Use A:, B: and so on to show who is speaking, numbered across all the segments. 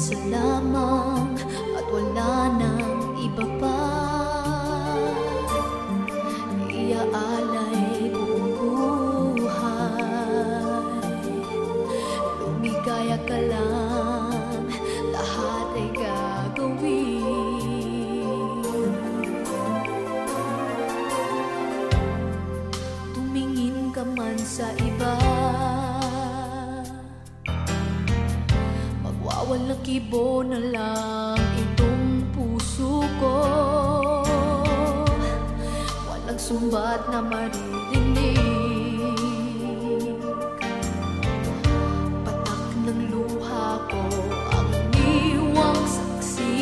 A: isa lamang at wala nang iba pa. Iaalay buong buhay, lumigaya ka lang, lahat ay gagawin. Tumingin ka man sa iba, magwawalang kibo na lang itong puso ko. Walang sumbat na maririnig, patak ng luha ko ang iniwang saksi.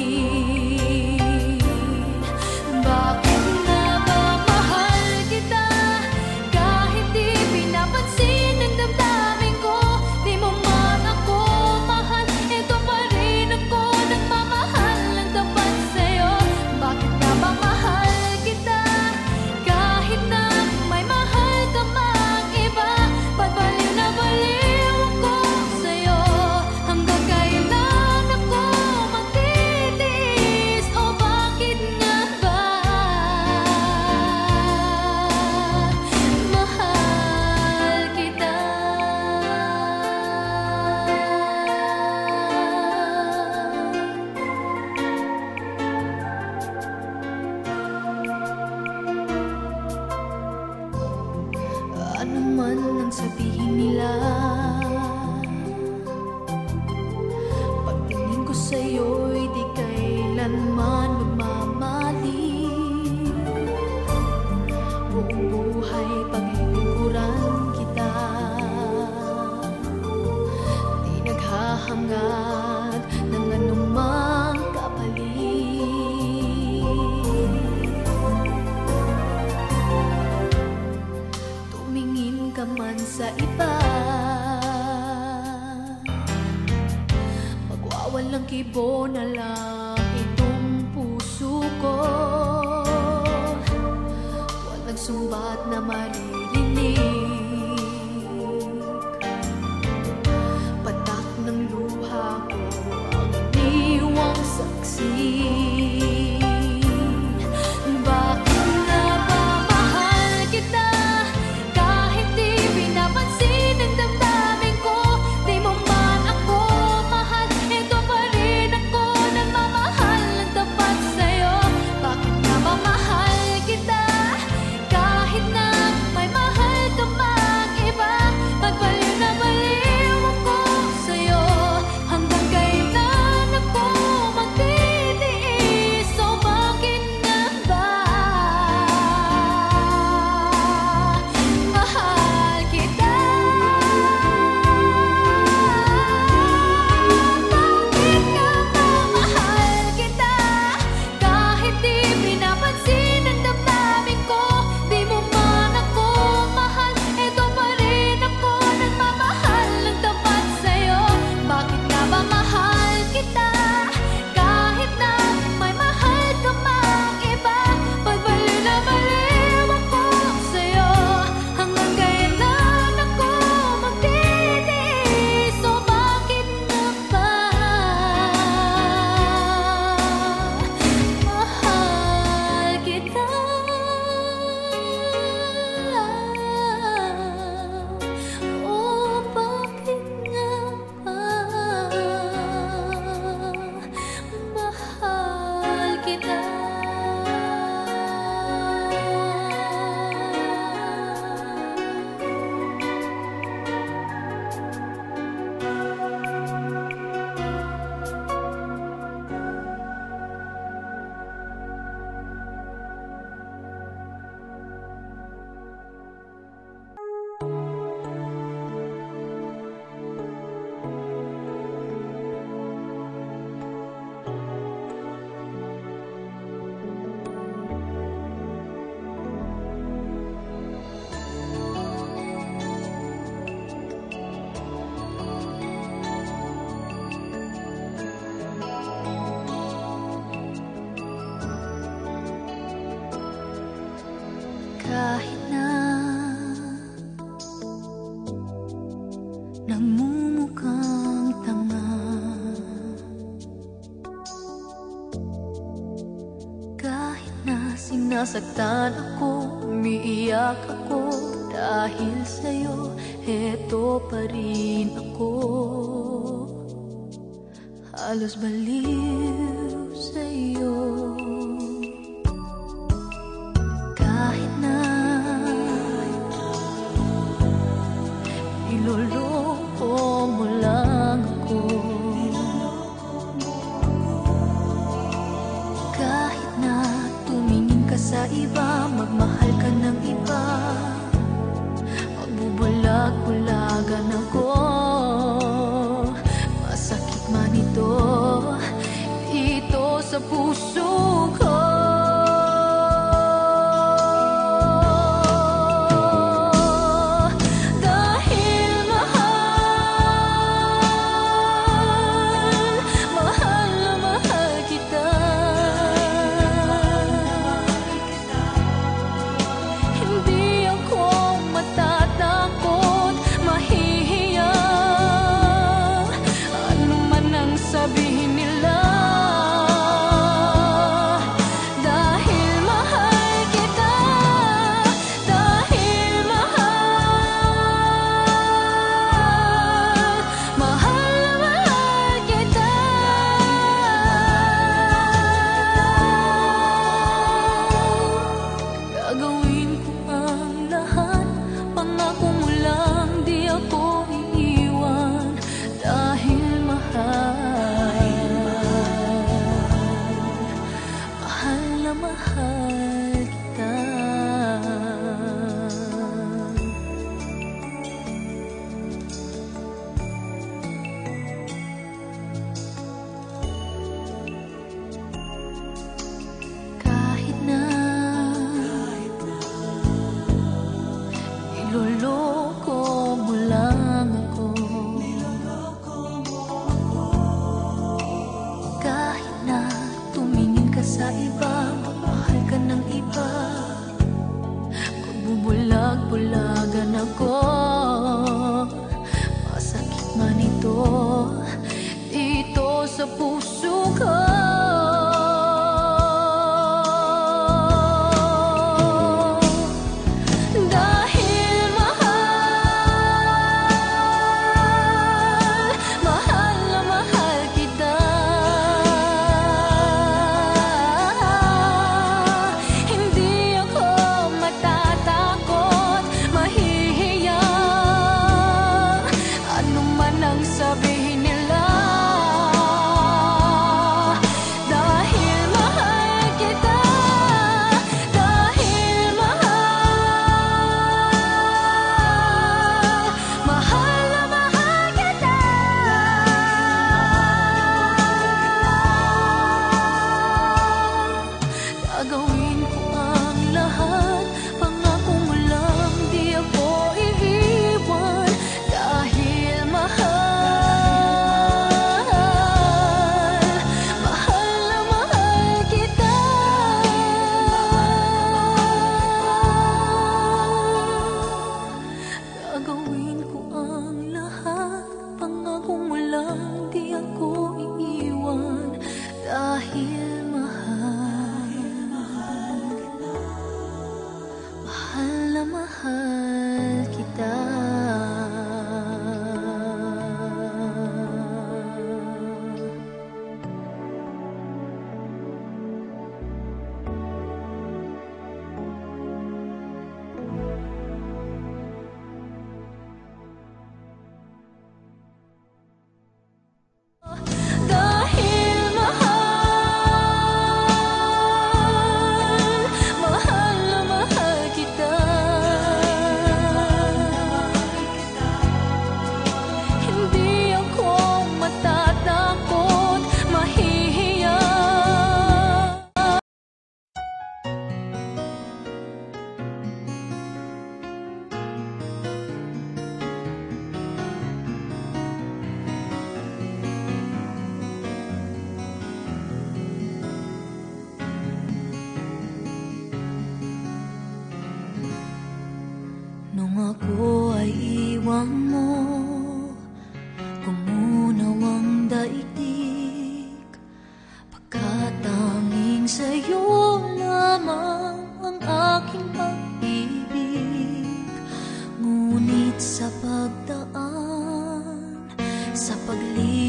A: Bakit nga ba mahal kita, kahit di pinapansin ang damdamin ko? Di mo man ako mahal, ito pa rin ako nagmamahal ng tapat sa'yo. Bakit nga ba mahal kita, kahit na may mahal ka mang iba? Ba't baliw na baliw ako sa'yo? Hanggang kailan ako magtitiis? O bakit nga ba mahal kita? Ano man ang sabihin nila, pagtingin ko sa'yo'y di kailanman magmamali. Buong buhay paglilingkuran kita, di naghahangad ng anumang kapalit. Tumingin ka man sa iba, magwawalang kibo na lang itong puso ko. Walang sumbat na maririnig, patak ng luha ko ang iniwang saksi. Bakit nga ba mahal kita, kahit di pinapansin ang damdamin ko? Di mo man ako mahal, ito pa rin ako nagmamahal ng tapat sa'yo. Bakit nga ba mahal kita, kahit na may mahal ka mang iba? Ba't baliw na baliw ako sa'yo? Hanggang kailan ako magtitiis? O bakit nga ba mahal kita? Bakit nga ba mahal kita, kahit di pinapansin ang damdamin ko? Di mo man ako mahal, ito pa rin ako nagmamahal ng tapat sa'yo. Bakit nga ba mahal kita, kahit na may mahal ka mang iba? Ba't baliw na baliw ako sa'yo? Hanggang kailan ako magtitiis? O bakit nga ba mahal kita? O bakit nga ba mahal kita? Kahit na nagmumukhang tanga, Sinasaktan ako, umiiyak ako, dahil sa'yo, eto pa rin ako. Halos baliw sa'yo. Kahit na niloloko mo lang ako, kahit na tumingin ka sa iba, magmahal ka ng iba, magbubulag-bulagan ako. Masakit man ito, ito sa puso ko. Niloloko mo lang ako, kahit na tumingin ka sa iba, magmahal ka ng iba, magbubulag-bulagan ako. Masakit man ito, dito sa puso ko.
B: Sabihin nila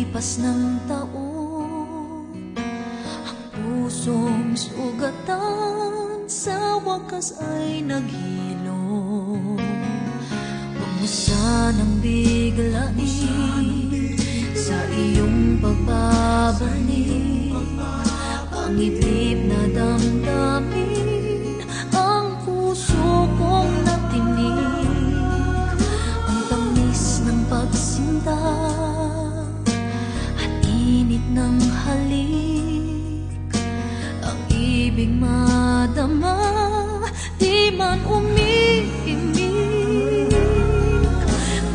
A: lipas ng taon, ang pusong sugatan sa wakas ay naghilom. Huwag mo sanang biglain sa iyong pagbabalik ang itlip na damdamin, ang puso kong natinig, ang tamis ng pagsinta at init ng halik, ang ibig madama, di man umiimik.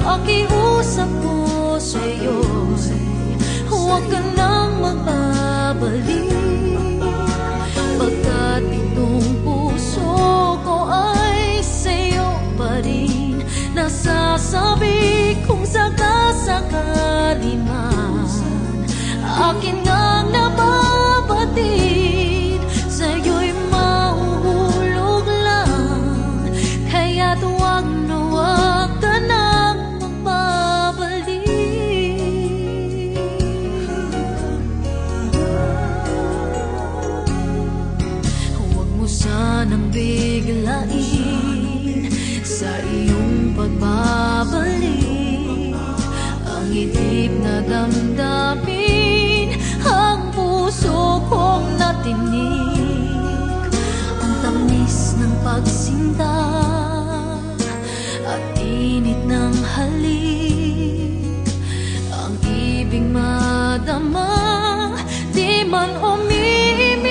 A: Pakiusap ko sa'yo, huwag ka nang magbabalik, pagkat itong puso ko ay sa'yo pa rin. Nasasabi kung sakasakali man akin ngang nababatid, sa'yo'y mahuhulog lang, kaya't huwag na huwag ka nang magbabalik. Huwag mo sanang biglain sa iyong pagbabalik ang itlip na damdamin, ang puso kong natinig, ang tamis ng pagsinta at init ng halik, ang ibig madama, di man umiimik.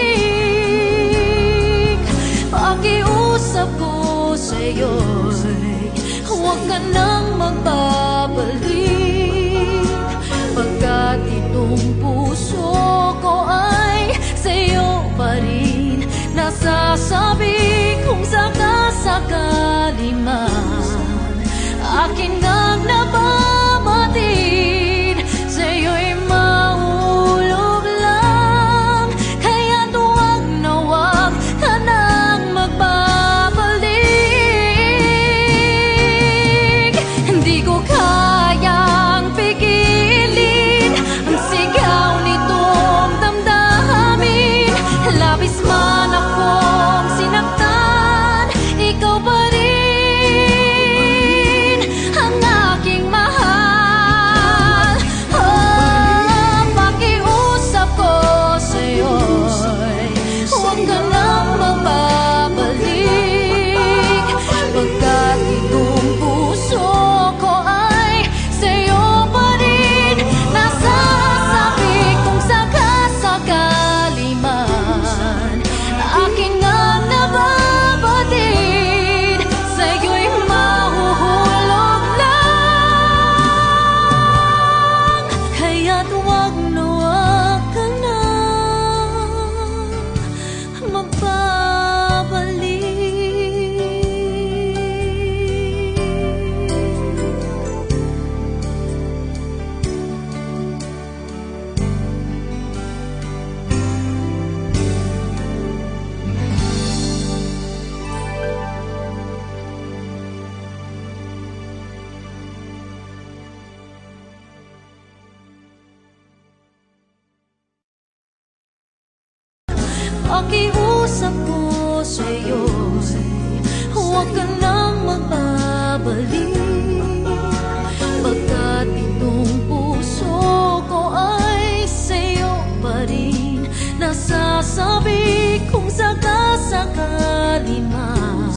A: Pakiusap ko sa'yo'y huwag ka nang magbabalik, pagkat itong puso ko ay sa'yo pa rin. Nasasabi kung sakasakali man akin ngang nababatid, sa'yo'y mahulog lang, kaya't huwag na huwag ka nang magbabalik. Hindi ko kayang pigilin ang sigaw nitong damdamin, labis man akong sinaktan, ikaw pa rin ang aking mahal. Oh, pakiusap ko sa'yo'y huwag ka nang magbabalik, pagkat itong puso ko ay sa'yo pa rin. Nasasabi kung sakasakali man akin ngang nababatid, sa'yo'y mahuhulog lang, kaya't huwag na huwag ka nang magbabalik. Pakiusap ko sa'yo, huwag ka nang magbabalik, pagkat itong puso ko ay sa'yo pa rin. Nasasabi kung sakasakali man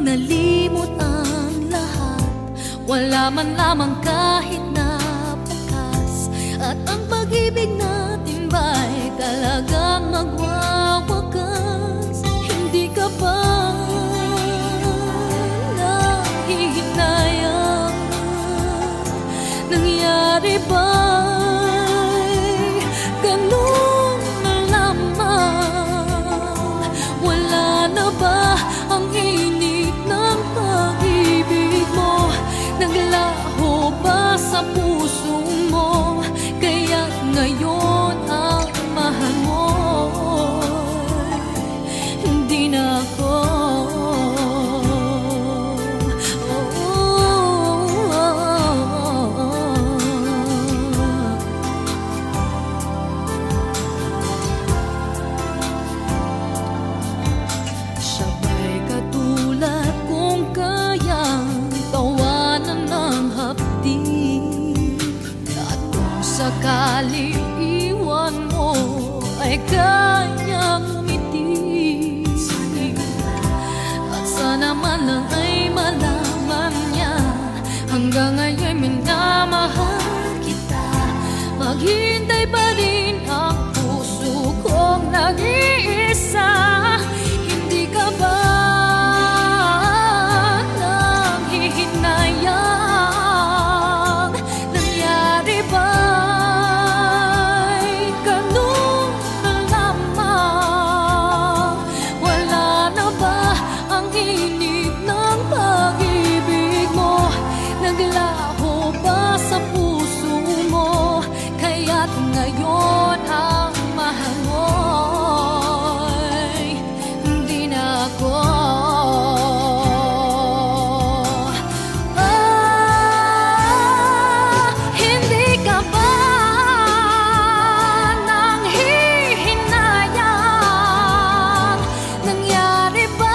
A: nalimot ang lahat, wala man lamang kahit na At ang pag-ibig natin ba'y talagang magwawakas? Hindi ka ba nahihinayang? Nangyari ba'y ganun na lamang? Wala na ba ang init ng pag-ibig mo? Naglaho ba sa puso mo? Kaya ngayon ang mahal mo hindi na ako. Sabay katulad kung kayang tawanan ng hapdi, at kung sakali iwan mo ay kayang umiti. At sana man lang ay malaman niya hanggang ngayon minamahal kita. Maghintay pa rin ang puso kong nag-iisa. Hindi ka ba nanghihinayang? Nangyari ba'y ganun na lamang? Wala na ba ang init ng pag-ibig mo? Naglaho ba sa puso mo? Kaya't ngayon ang mahal mo'y hindi na ako. Hindi ka ba nanghihinayang? Nangyari ba'y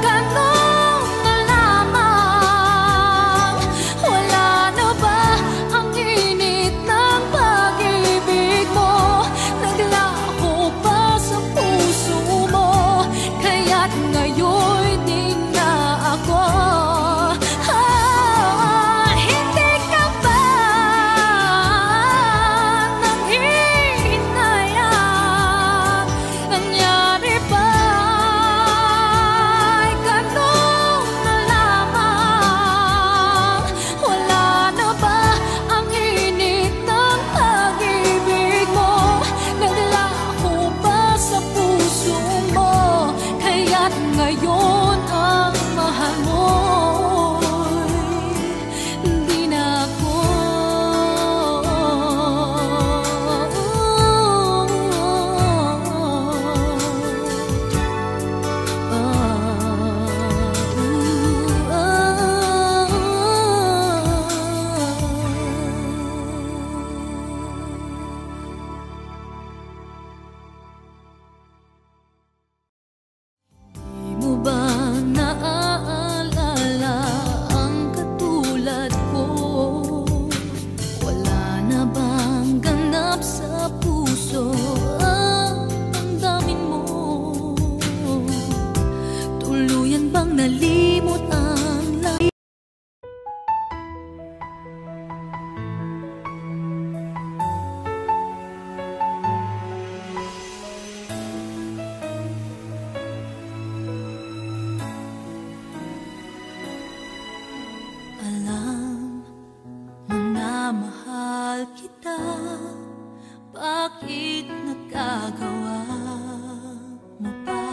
A: ganun na lamang? Wala na ba ang init ng pag-ibig mo? Naglaho ba sa puso mo? Kaya't ngayon din na ako. Hindi ka ba nanghihinayang? Nangyari ba'y ganun na lamang? Wala na ba ang init ng pag-ibig mo? Naglaho ba sa puso mo? Kaya't ngayon ang mahal mo'y hindi na ako. Di mo ba naaalala ang katulad ko? Wala na bang ganap sa puso ang damdamin mo? Tuluyan bang nalimot ang lahat? Alam mo na mahal kita, bakit nagkagawa mo pa?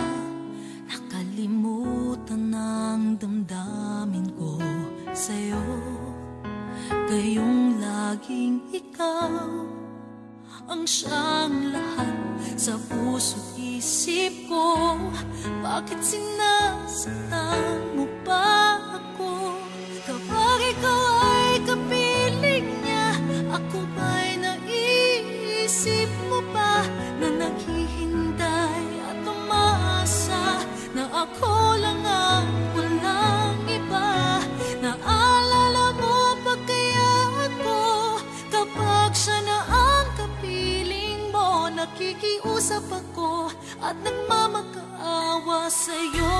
A: Nakalimutan ng damdamin ko sa'yo. Gayong laging ikaw ang siyang lahat sa puso't isip ko. Bakit sinasaktan mo pa ako? Kapag ikaw ay kapiling niya, ako ba'y naiisip mo ba na naghihintay at umaasa na ako lang ang walang iba? Naalala mo ba kaya ako kapag siya na ang kapiling mo? Nakikiusap ako at nagmamakaawa sa'yo.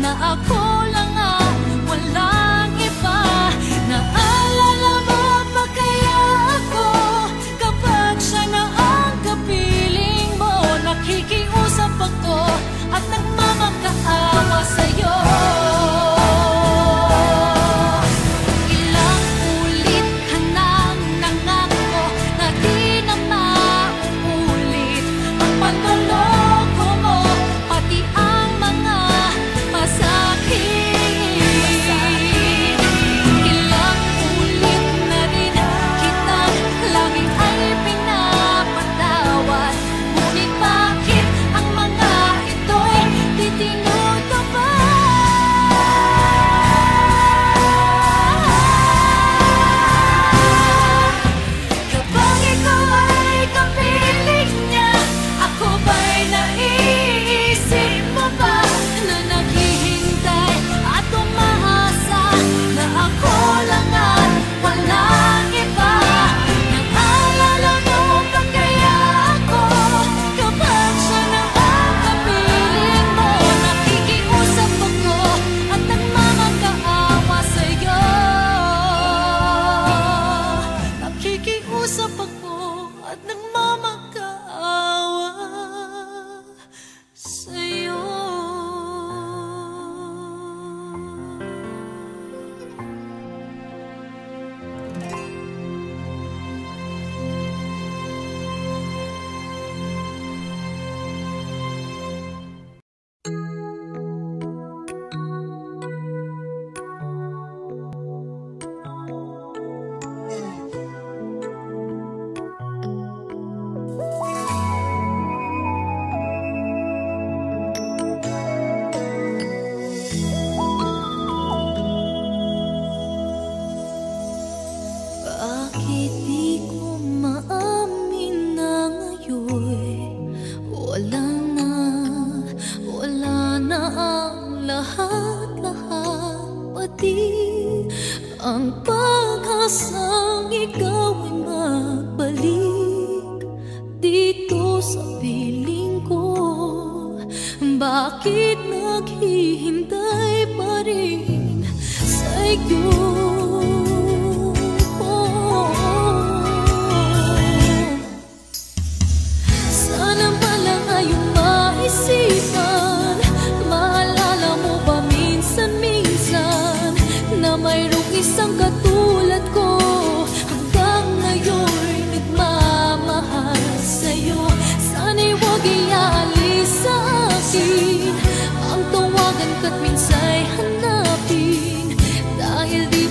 A: na ako lang ang walang iba. Naalala mo ba kaya ako kapag siya na ang kapiling mo? Nakikiusap ako at nagmamakaawa sa'yo. Ilang ulit ka nang nangako na di na mauulit ang panloloko mo, pati ang mga masakit. Ilang ulit na rin kitang lagi ay pinapatawad, ngunit bakit ang mga ito'y di tinutupad? Kapag ikaw ay kapiling niya, ako ba'y naiisip mo ba na naghihintay at umaasa na ako lang at walang iba? Naalala mo ba kaya ako kapag siya na ang kapiling mo? Nakikiusap ako at nagmamakaawa sa'yo. Nakikiusap ako at nagmamakaawa sa'yo. Bakit di ko maamin na ngayon wala na ang lahat-lahat, pati ang pag-asang ikaw ay magbalik dito sa piling ko? Bakit naghihintay pa rin sa'yo? Sana pala ngayong maisipan, maalala mo ba minsan-minsan na mayroong isang katulad ko hanggang ngayon'y nagmamahal sa'yo. Sana'y huwag ialis sa akin ang tawagan ka't minsa'y hanapin, dahil di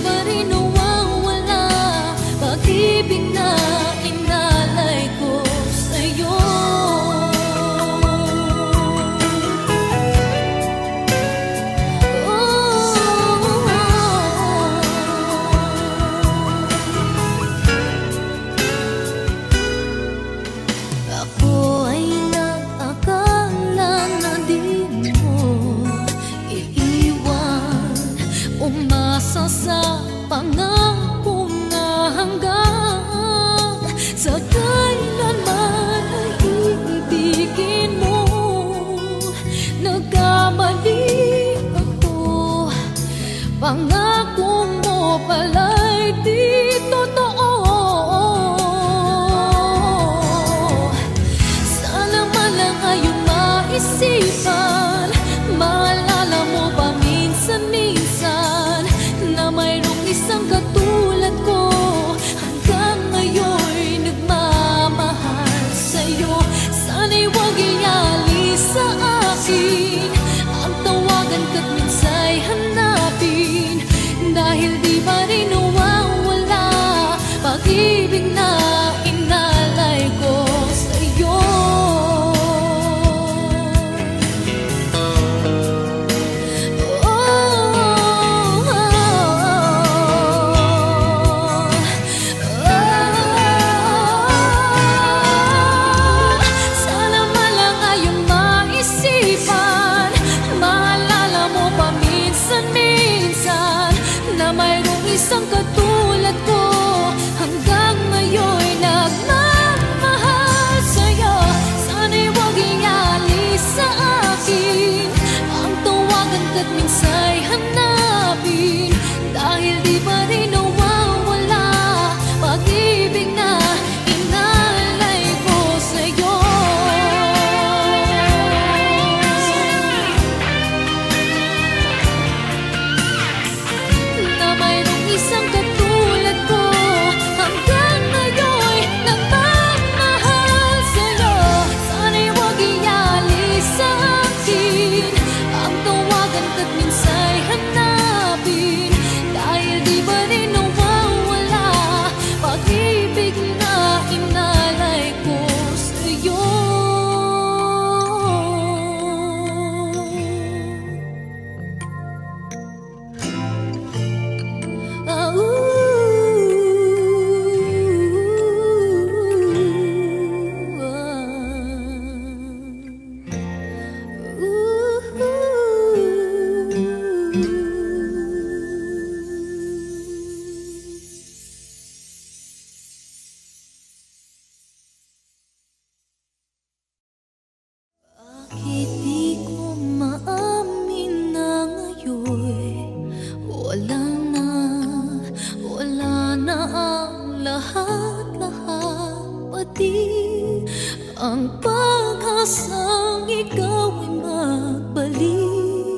A: ang pag-asang ikaw ay magbalik.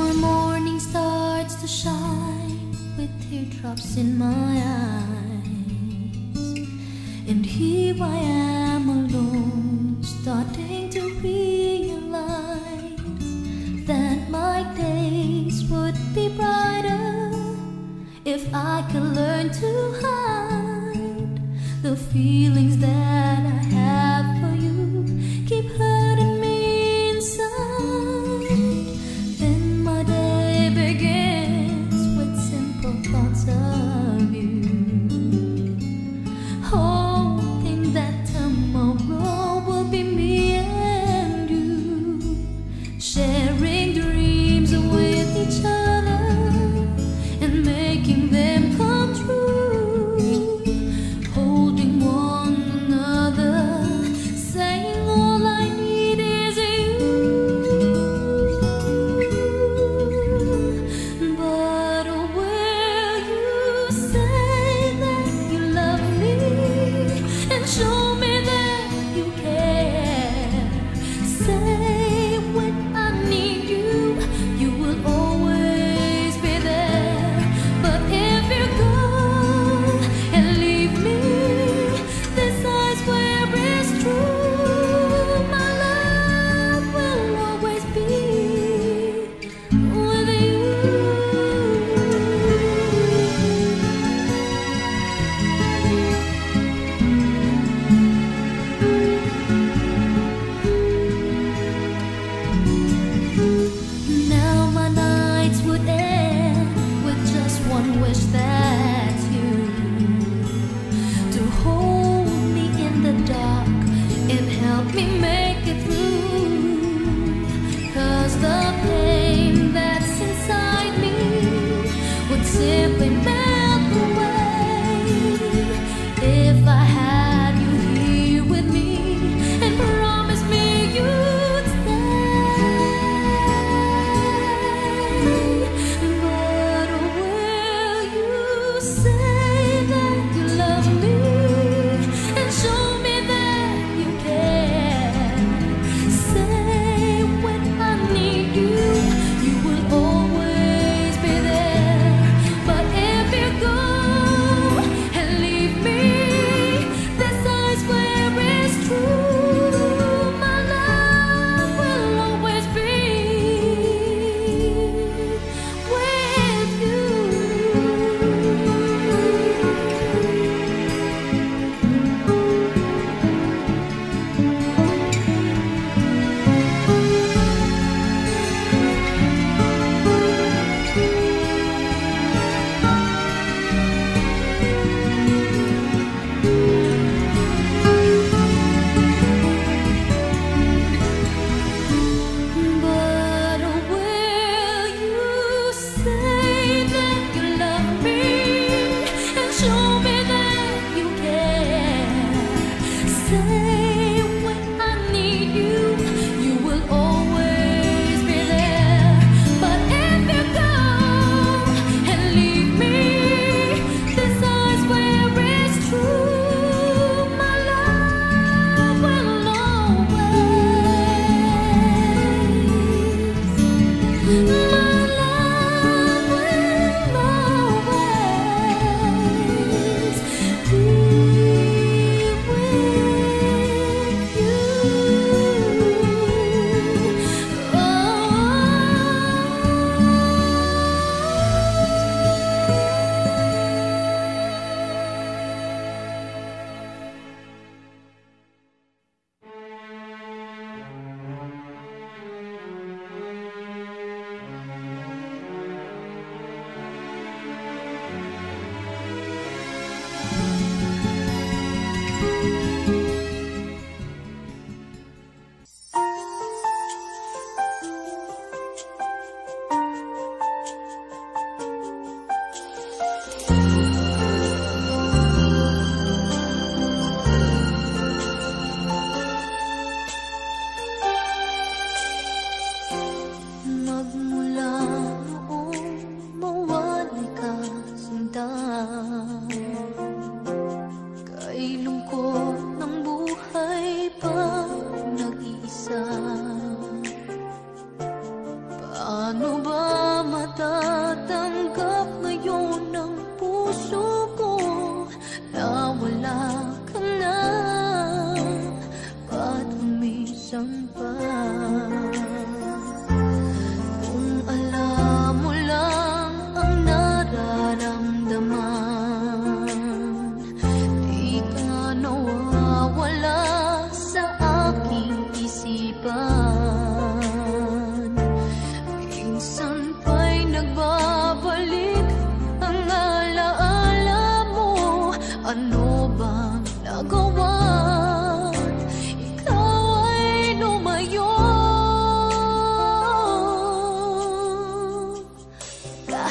A: My morning starts to shine with teardrops in my eyes, and here I am alone, starting to realize that my days would be brighter if I could learn to hide the feelings that I have for you. Keep hurting me inside. Then my day begins with simple thoughts of you, hoping that tomorrow will be me and you, sharing dreams with each other and making them come true, holding one another, saying all I need is you. But will you say that you love me and show me that you care? Say when I need you, you will always be there. But if you go and leave me, this I swear is true. My love will always be with you. Now my nights would end with just one wish, that's you, to hold me in the dark and help me make it through. 'Cause the pain that's inside me would simply melt away if I had you here with me and promised me you'd stay. But will you say that you love me and show me that you care? Say when I need you, you will always be there. But if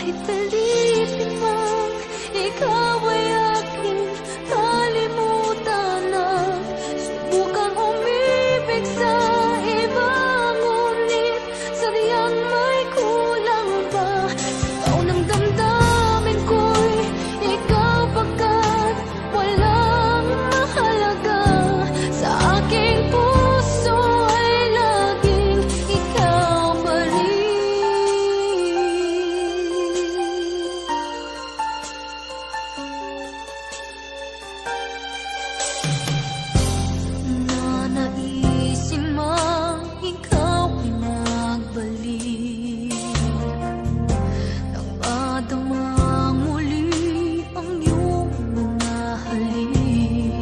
A: Kahit pilitin mang ikaw ay aking kalimutan na subukang umibig sa iba, ngunit sadyang may kulang pa. Sigaw ng damdamin ko'y ikaw pagkat walang mahalaga sa aking puso ay laging ikaw pa rin. Nanaisin mang ikaw ay magbalik nang madamang muli ang iyong mga halik.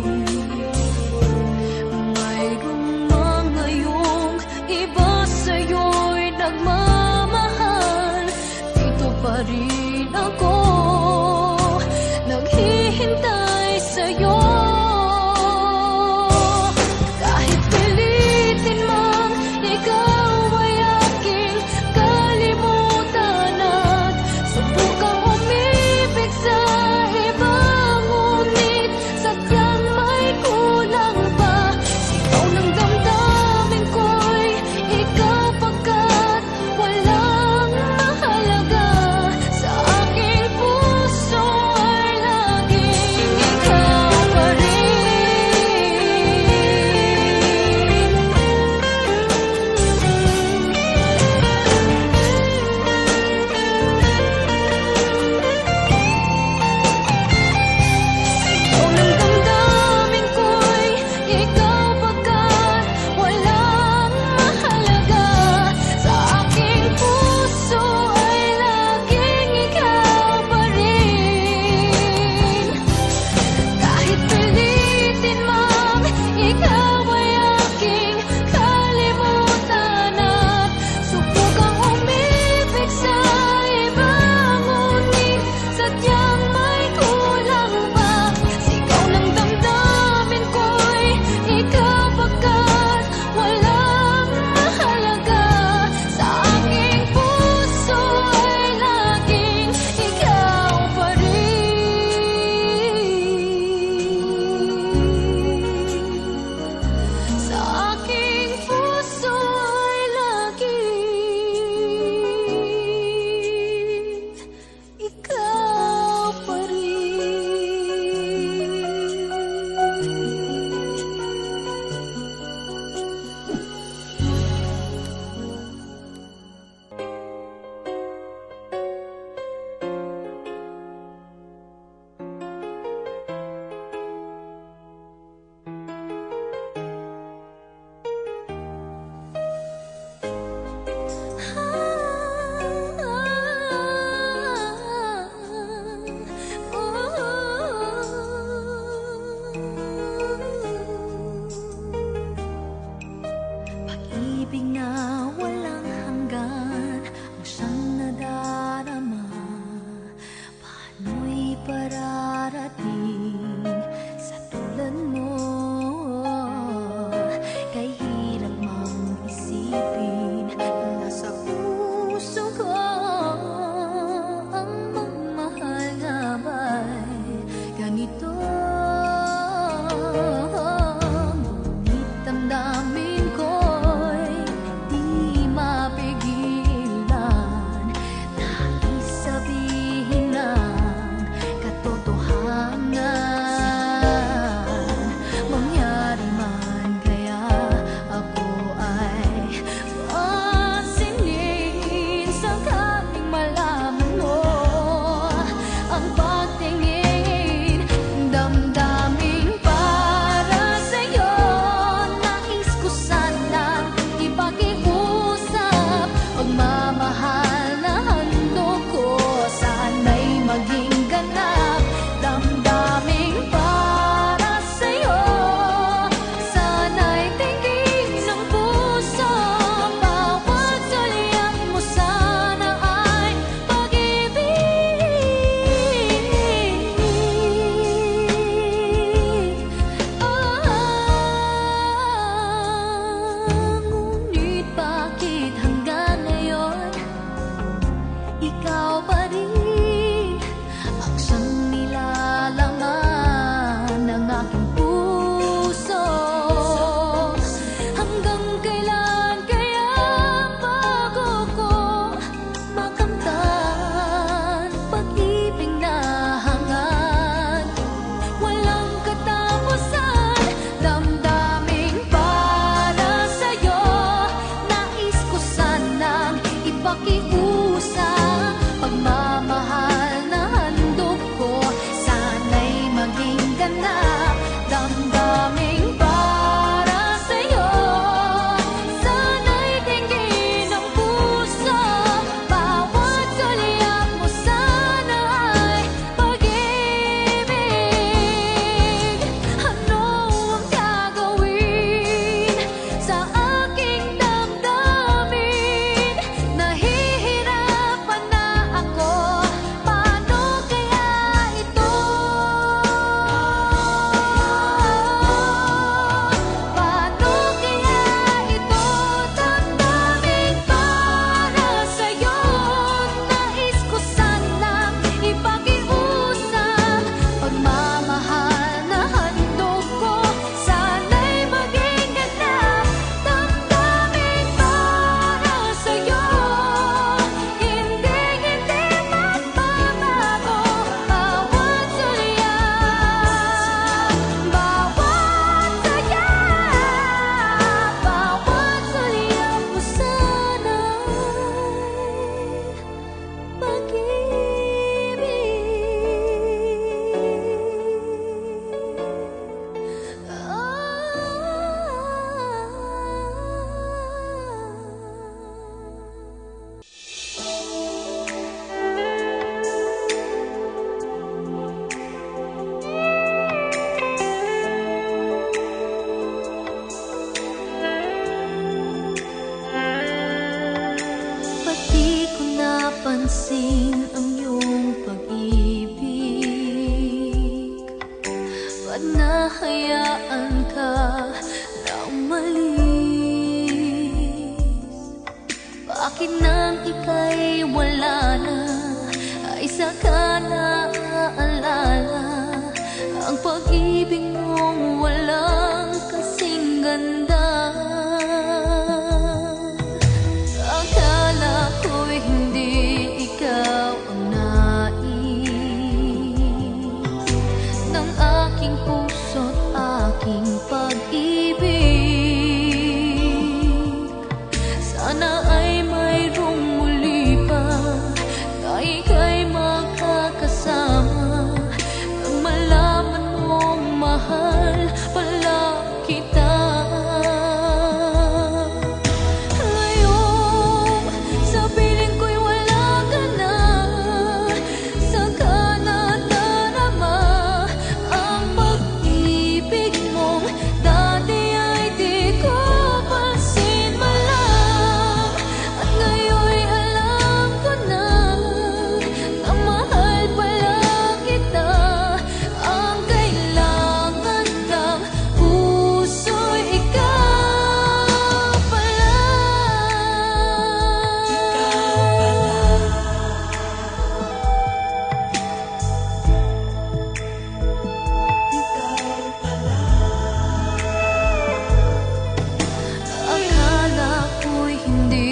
A: Mayroong mga iyong iba sa'yo'y nagmamahal, dito pa rin ako naghihintay sa'yo. Kahit pilitin man ikaw ay aking kalimutan at subukang umibig sa iba, ngunit sadyang may kulang pa. Sigaw ng damdamin ko'y ikaw pagkat walang mahalaga sa aking puso saka naaalala ang pag-ibig mong walang kasing ganda. Akala ko'y hindi ikaw ang nais ng aking puso't aking pag-ibig. Sana ay mayroong muli pa na ika'y makakasama nang malaman mong mahal pala kita. Ngayon, sa piling ko'y wala ka na, saka nadarama ang pag-ibig mong dati ay di ko pansin malang. At ngayon'y alam ko na na mahal pala kita. Ang kailangan ng puso'y ikaw pala. Akala ko'y hindi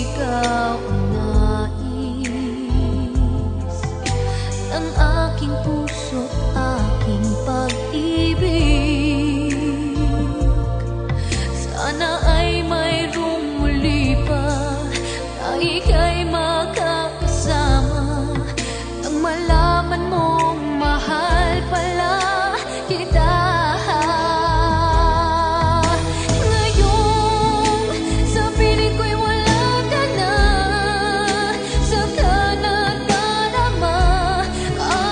A: ikaw ang nais ng aking puso't aking pag-ibig. Sana ay mayroong muli pa na ika'y makakasama nang malaman mong mahal pala kita. Ngayon, sa piling ko'y wala ka na, saka nadarama ang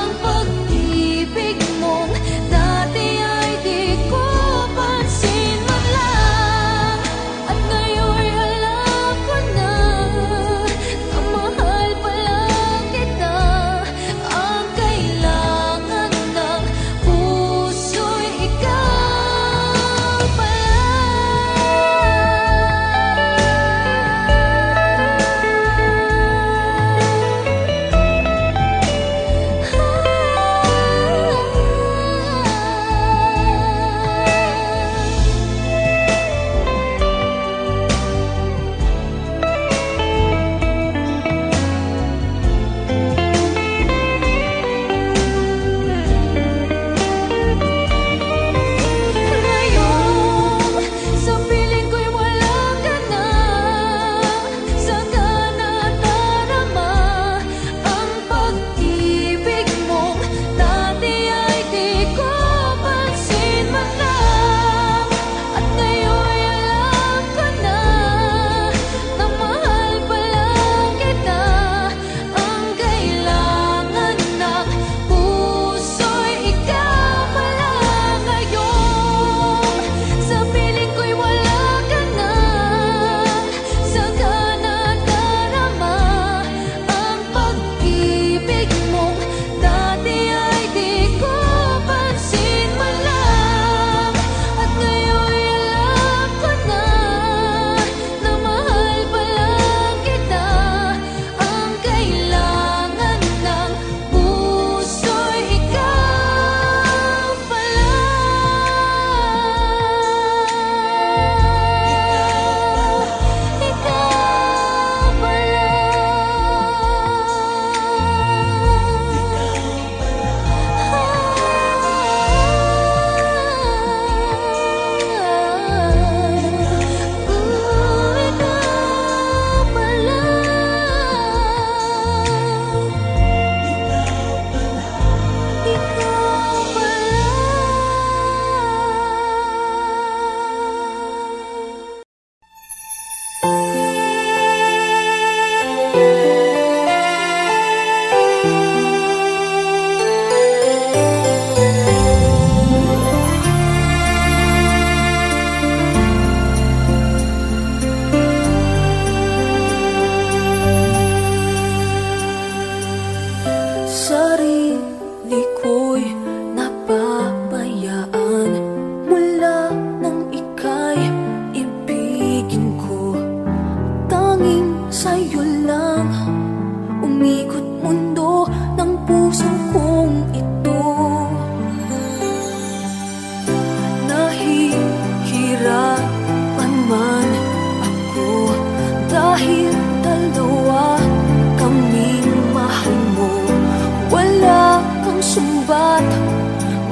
A: sumbat,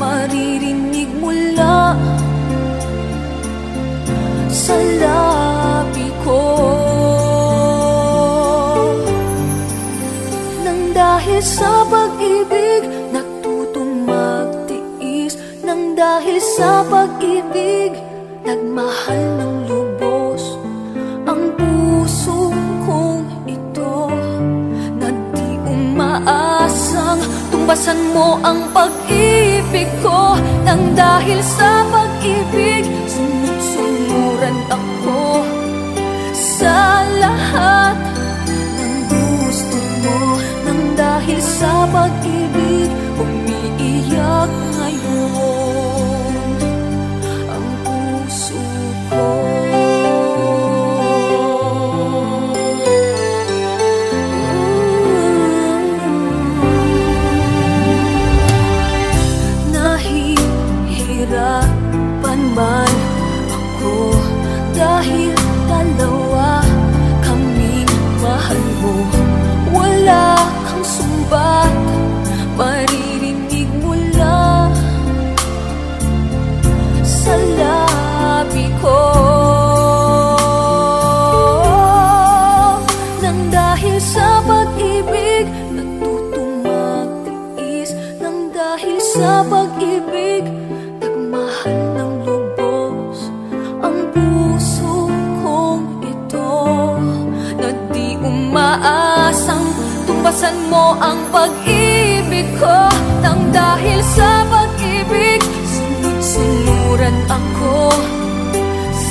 A: maririnig mula sa labi ko. Nang dahil sa pag-ibig, natutong magtiis. Nang dahil sa pag-ibig, nagmahal ng lubos ang puso kong ito, na di umaasang tumbasan mo ang pag-ibig ko. Nang dahil sa pag-ibig, sunod-sunuran ako sa lahat ng gusto mo. Nang dahil sa pag-ibig, umiiyak ngayon ang puso ko. Nahihirapan man ako dahil dalawa kaming mahal mo. Wala kang sumbat, maririnig mula sa labi ko. Nang dahil sa pag-ibig, natutong magtiis. Nang dahil sa pag-ibig, nagmahal ng lubos ang puso kong ito, na di umaasang tumbasan mo ang pag-ibig ko. Nang dahil sa pag-ibig, sunod-sunuran ako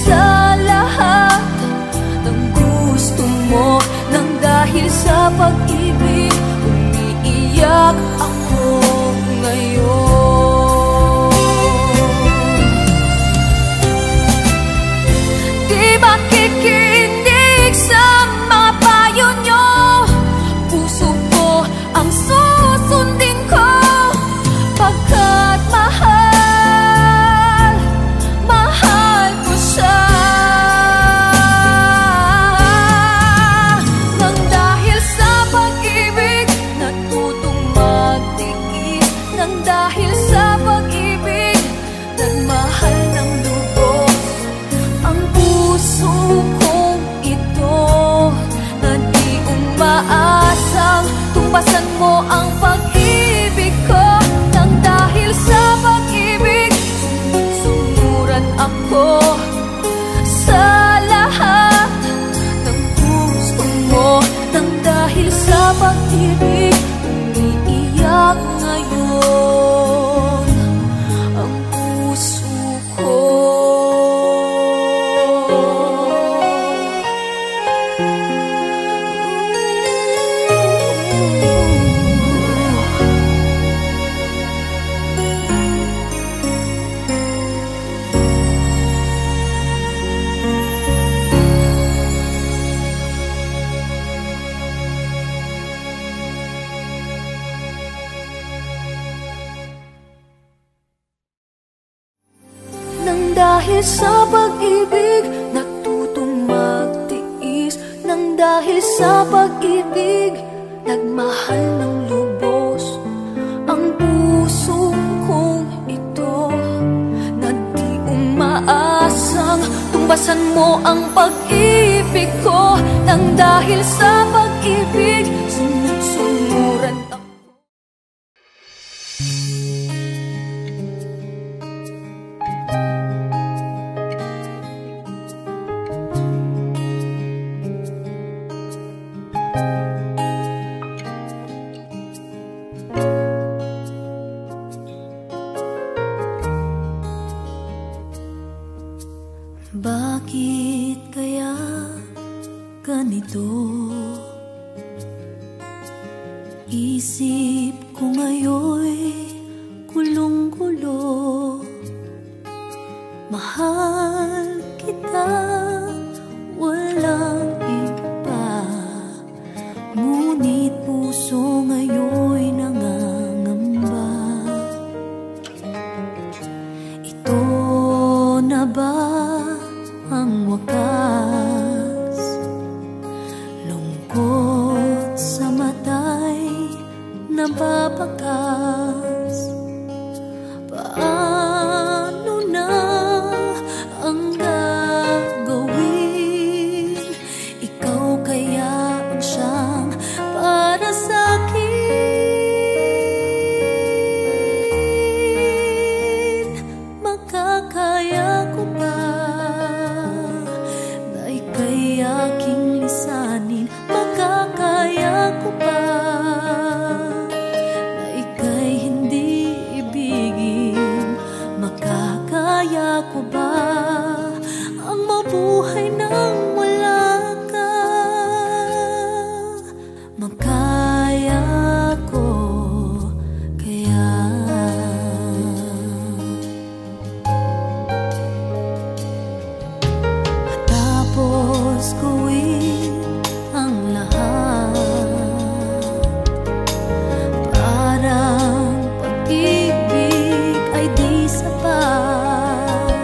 A: sa lahat ng gusto mo. Nang dahil sa pag-ibig, umiiyak ako ngayon. Di makikinig sa mga payo nyo, puso ko ang susundin ko, pagkat mahal, mahal ko siya. Nang dahil sa pag-ibig, natutong magtiis. Nang dahil sa pag-ibig, nagmahal ng lubos ang puso kong ito, na di umaasang tumbasan mo ang pag-ibig ko. Nang dahil sa pag-ibig, sunod-sunuran ako sa lahat ng gusto mo. Nang dahil sa pag-ibig, umiiyak ngayon ang puso ko. Nang dahil sa pag-ibig, natutong magtiis. Nang dahil sa pag-ibig, nagmahal ng lubos ang puso kong ito, na di umaasang tumbasan mo ang pag-ibig ko. Nang dahil sa pag-ibig, sunod-sunuran ako. Bakit kaya ganito? Isip ko ngayon'y kulong-kulo. Mahal kita, walang iba. Ngunit puso ngayon'y nangangamba. Ito na ba ang wakas? Lungkot sa mata'y nababakas. Paano na ang gagawin? Ikaw kaya ang siyang para sa'kin. Makakaya ko ba na ika'y aking lisanin? Makakaya ko ba na ika'y hindi ibigin? Makakaya ko ba ang mabuhay nang wala ka? Makaya ko kaya? Matapos gawin ang lahat, parang pag-ibig ay di sapat.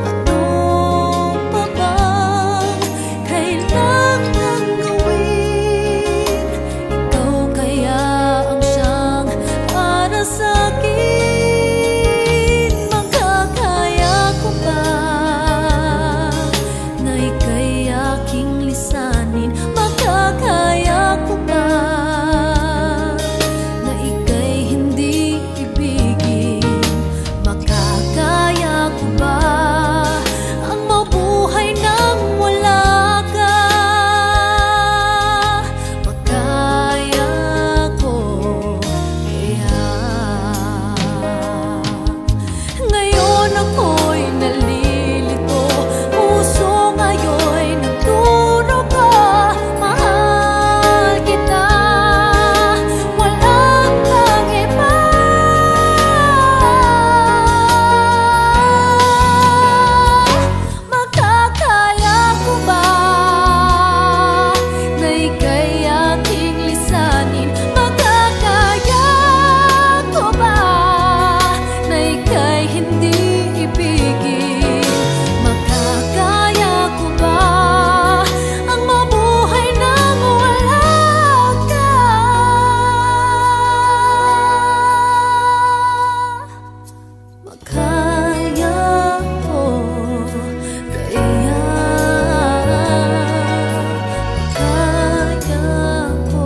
A: Ano pa bang kailangan gawin? Ikaw kaya ang siyang para sa'kin. Makakaya ko ba na ika'y aking lisanin? Makakaya ko ba na ika'y hindi ibigin? Makakaya ko ba ang mabuhay nang wala ka? Makaya ko kaya? Ngayon ako'y nalilito, puso ngayon'y nagturo ka. Mahal kita, walang kang iba. Makakaya ko ba na ika'y aking lisanin? Makakaya ko ba na ika'y hindi ibigin? Makakaya ko ba ang mabuhay nang wala ka? Makaya ko kaya? Makaya ko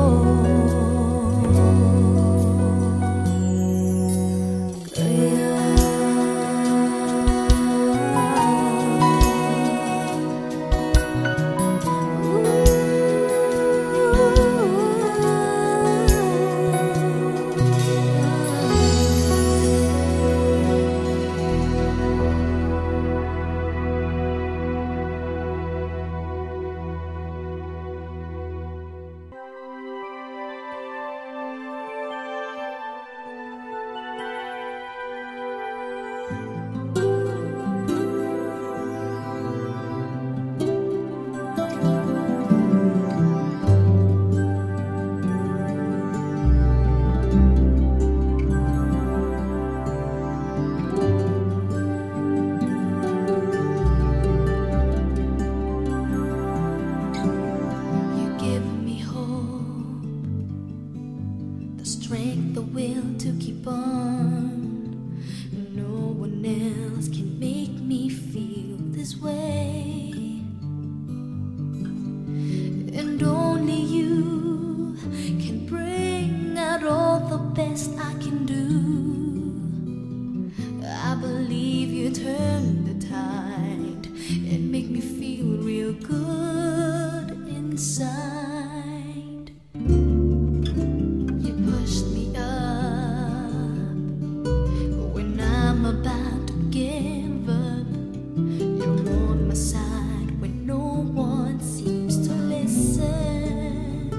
A: You give me hope, the strength, the will to keep on. No one else can make me feel this way, and only you can bring out all the best I can do. I believe you turn the tide and make me feel real good inside. You pushed me up when I'm about to give up. You're on my side when no one seems to listen.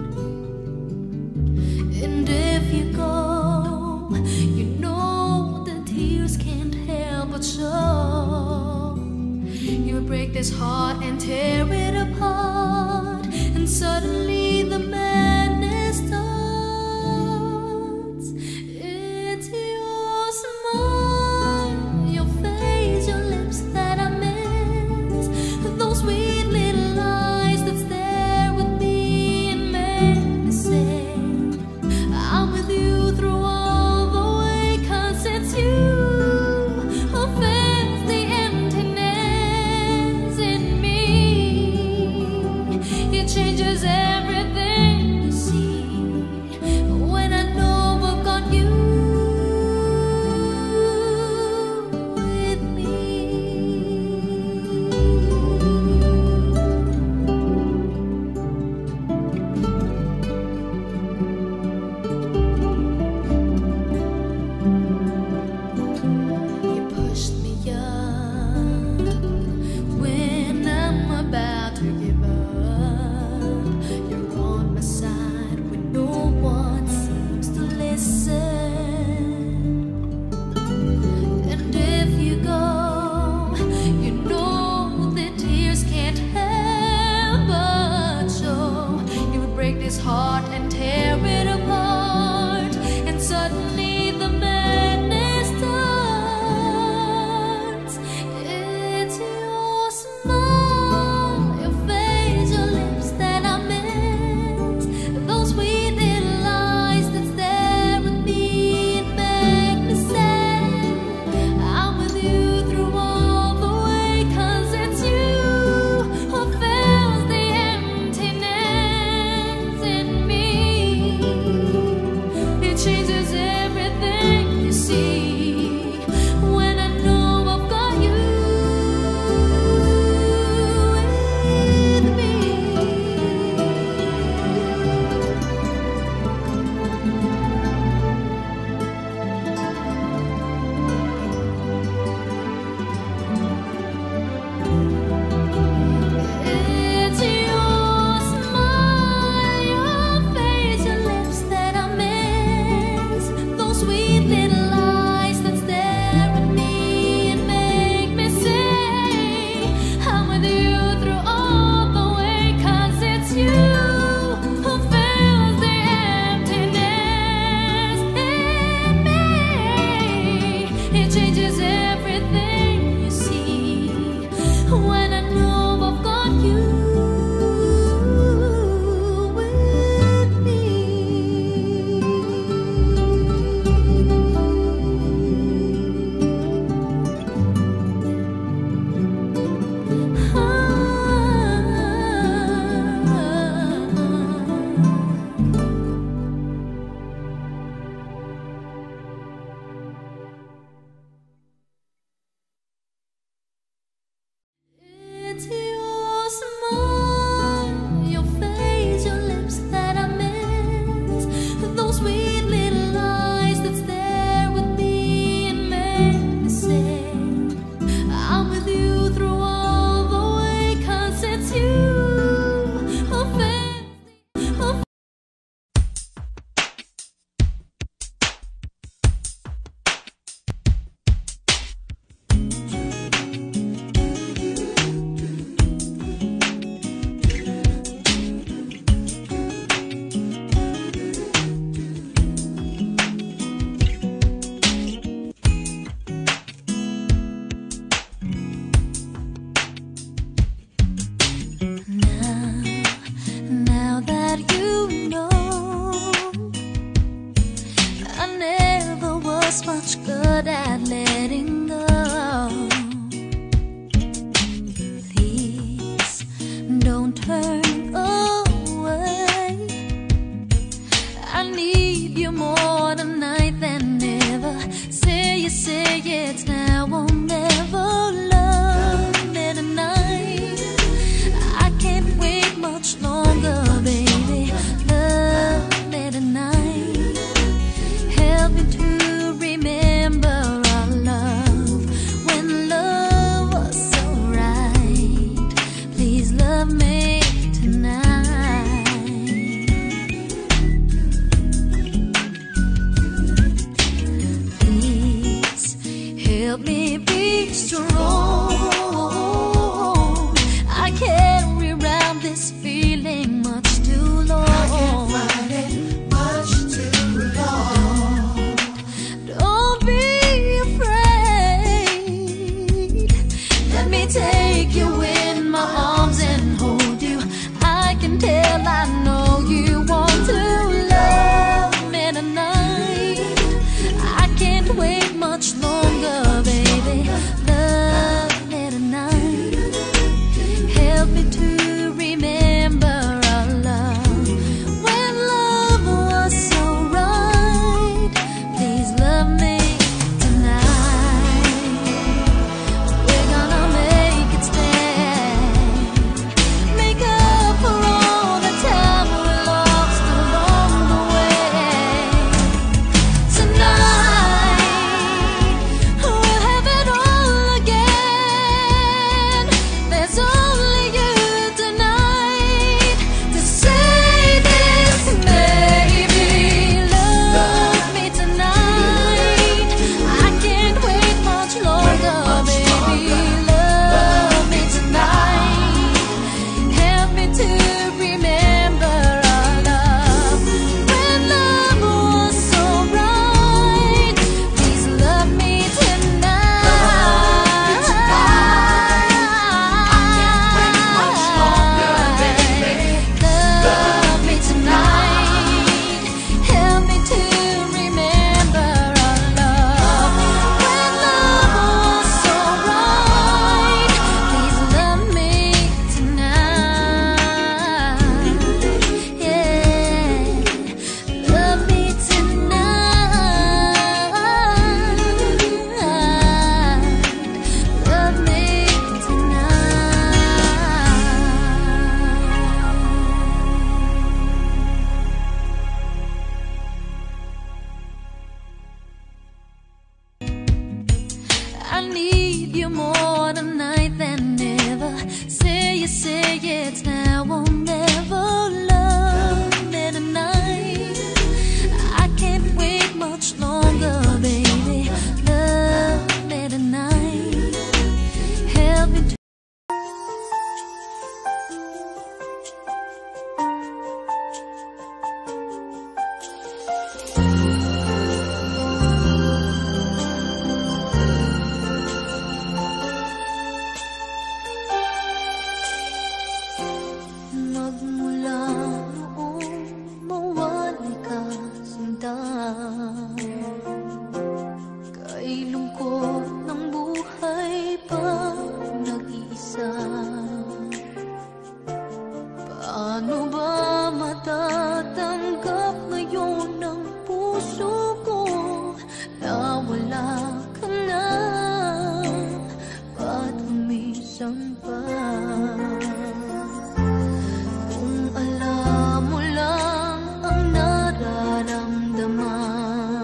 A: And if you go, you know the tears can't help but show. You break this heart and tear it apart, and suddenly the madness starts. It's your smile, your face, your lips that I miss, those sweet little eyes that stare with me and make me say I'm with you through all the way. changes everything you see. When I know I've got you with me. It's your smile, your face, your lips that I miss. Those sweet little eyes that stare at me and make me say I'm with you through all the way. 'Cause it's you who fills the emptiness in me. It changes everything you see. When I know I've got you with me. It's your smile, your face, your lips that I miss. Those sweet little eyes that stare with me and make me say I'm with you through all the way. 'Cause it's you who fills the Now that you know I never was much good at letting go. Please don't turn away. I need you more tonight than ever. Say it's now or never. Love me tonight. I can't wait much longer, baby. Love me tonight. Help me to remember our love when love was so right. Please love me tonight. Please help me be strong. I carry around this feeling much too long. Don't be afraid. Let me take you in my arms and hold you. I can tell, I know you want to love me tonight. I can't wait much longer, baby. Love me tonight. Help me to remember our love when love was so right. Please love me tonight. We're gonna make it stand. Make up for all the time we lost along the way. Tonight I need you more tonight than ever. Say it's now or never. Love me tonight. I can't wait much longer, baby. Love me tonight. Help me to magmula noong mawalay ka, sinta. Kay lungkot ng buhay pa nag-iisa. Paano ba matatanggap ngayon ng puso ko na wala ka na? Ba't umisan pa? Kung alam mo lang ang nararamdaman,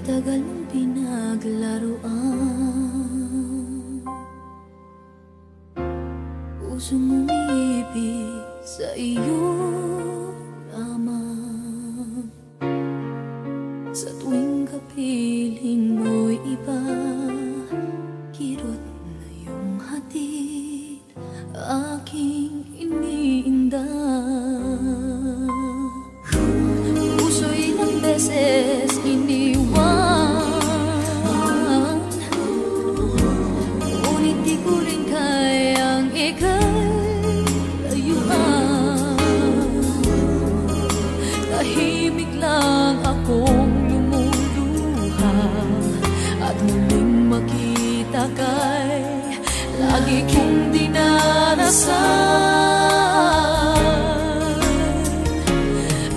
A: tagal mong pinaglaruan, pusong umiibig sa iyo lamang. Sa tuwing kapiling mo'y iba, kirot na iyong hatid, aking iniinda. Puso'y ilang beses iniwan, ngunit di ko rin kayang ika'y layuan. Tahimik lang akong lumuluha, at muling makita kay lagi kong dinarasal.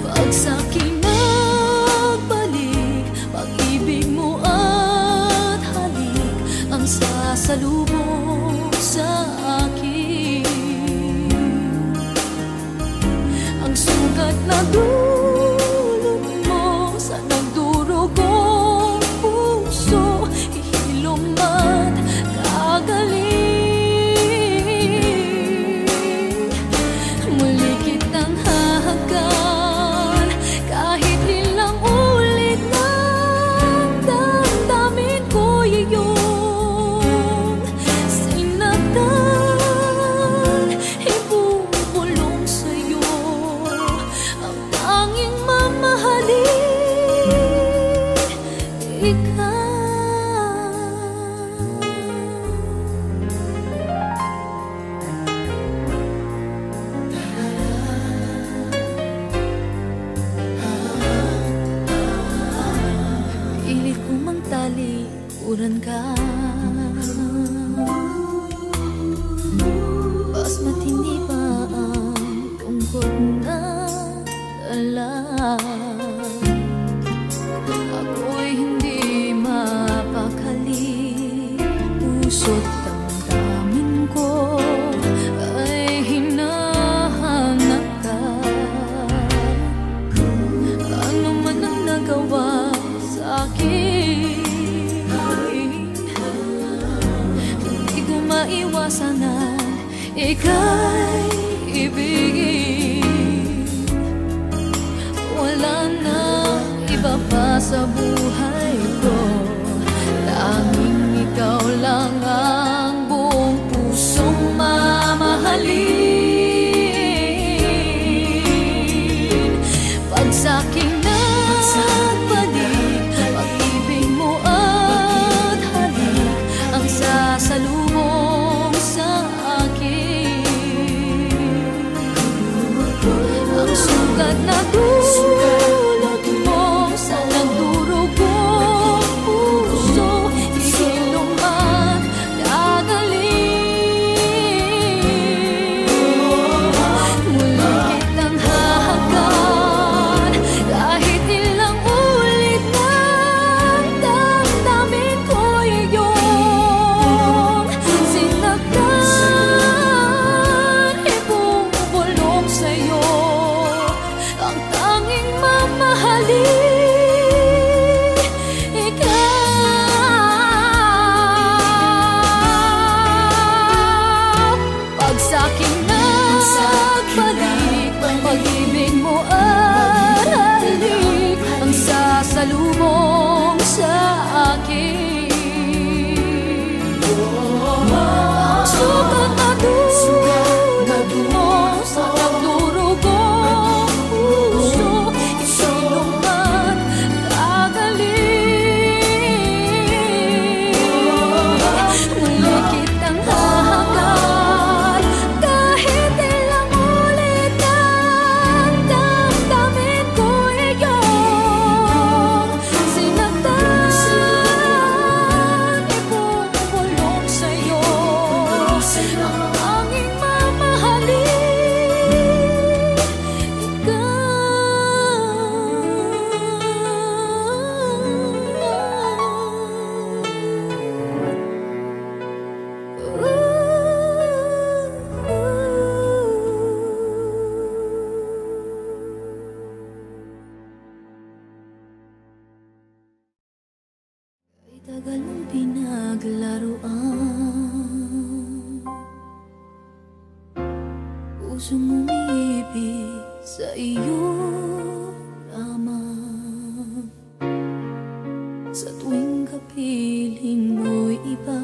A: Pag sa'kin nagbalik, pag-ibig mo at halik ang sasalubong sa akin. Ang sugat na dulot mo sa nagdurugong puso, ihilom at kagaling. Muli kitang hahagkan, kahit ilang ulit na damdamin ko iyong sinaktan. Ibubulong sa'yo ang tanging mamahalin, ikaw. Pilit ko mang talikuran ka, mas matindi pa ang tungkod na dala. Ako'y hindi mapakali, puso't damdamin ko ay hinahanap ka. Ano man ang nagawa sa'kin, hindi ko maiwasan na ika'y ibigin. Wala na iba pa sa buhay ko, tanging ikaw lang ang buong pusong mamahalin. Pag sa'king nagbalik, pag-ibig mo at halik ang sasalubong sa akin. Ang sugat na dulot mo sa nagdurugong puso, ihilom at kagaling. Muli kitang hahagkan, kahit ilang ulit na damdamin ko iyong sinaktan. Ibubulong sa'yo ang tanging mamahalin, ikaw. Pag sa'kin nagbalik, pag-ibig mo at halik ang sasalubong sa akin. Ang sugat na dulot mo sa nagdurugong puso, ihilom at kagaling. Muli kitang hahagkan, kahit ilang ulit ang Pusong umiibig sa iyo lamang. Sa tuwing kapiling mo'y iba,